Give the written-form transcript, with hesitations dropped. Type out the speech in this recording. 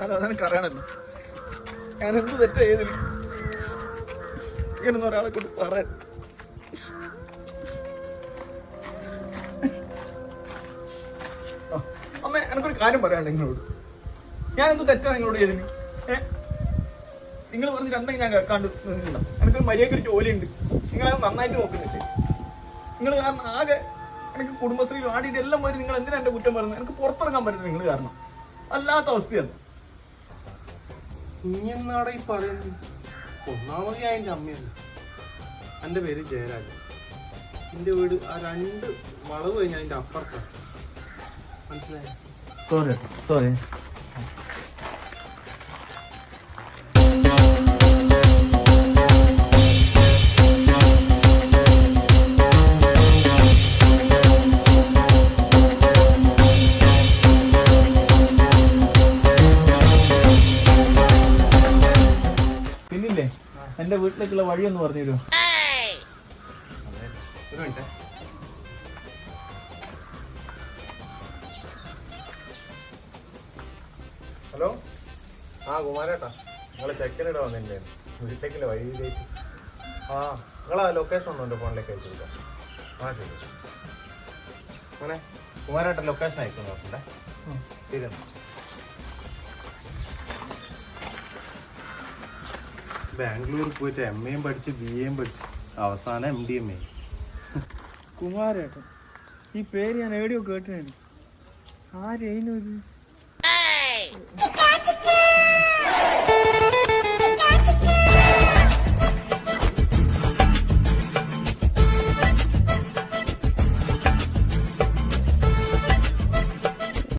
അല്ല അതെനിക്ക് അറിയണല്ലോ. ഞാൻ എന്ത് തെറ്റാ ചെയ്തില്ല ഇങ്ങനൊന്നും ഒരാളെ കൊണ്ട് പറയാൻ. അമ്മ എനിക്കൊരു കാര്യം പറയാനുണ്ട് നിങ്ങളോട്. ഞാൻ എന്ത് തെറ്റാ നിങ്ങളോട് ചെയ്തിന്? നിങ്ങൾ പറഞ്ഞിട്ട് എന്തെങ്കിലും ഞാൻ കേൾക്കാണ്ട് നിന്നില്ല. എനിക്കൊരു മര്യാദയ്ക്ക് ഒരു ജോലിയുണ്ട്. നിങ്ങളത് നന്നായിട്ട് നോക്കുന്നില്ലേ? നിങ്ങൾ കാരണം ആകെ എനിക്ക് കുടുംബശ്രീയിൽ ആടിയിട്ട് എല്ലാം വരും. നിങ്ങൾ എന്തിനാ എന്റെ കുറ്റം പറയുന്നത്? എനിക്ക് പുറത്തിറങ്ങാൻ പറ്റില്ല നിങ്ങൾ കാരണം. അല്ലാത്ത അവസ്ഥയാണ്. നീ എന്നാടാ ഈ പറയുന്നത്? ഒന്നാമത് ഞാൻ എൻ്റെ അമ്മയല്ല. എൻ്റെ പേര് ജയരാജ്. എൻ്റെ വീട് ആ 2 വളവ് കഴിഞ്ഞാൽ അതിൻ്റെ അപ്പുറത്താണ്. മനസ്സിലായോ? Sorry sorry. പിന്നില്ലേ എന്റെ വീട്ടിലേക്കുള്ള വഴിയൊന്ന് പറഞ്ഞു തരുമോ? ഒരു മിനിറ്റ്. ഹലോ, കുമാരേട്ടാ, നിങ്ങൾ ചെക്കനിടെ വന്നില്ലേ? വീട്ടിലേക്കില്ല വഴിയിലേക്ക്. നിങ്ങളാ ലൊക്കേഷൻ ഒന്നും എൻ്റെ ഫോണിലേക്ക് അയച്ചു കൊടുക്കാം. ശരി മോനെ, കുമാരേട്ടൻ ലൊക്കേഷൻ അയച്ചു നോക്കണ്ടേ? ശരി എന്നാ. ബാംഗ്ലൂർ പോയിട്ട് MA പഠിച്ച് BA പഠിച്ച് അവസാനം MDMA. കുമാരേട്ടൻ, ഈ പേര് ഞാൻ എവിടെയോ കേട്ടു. ആരെയും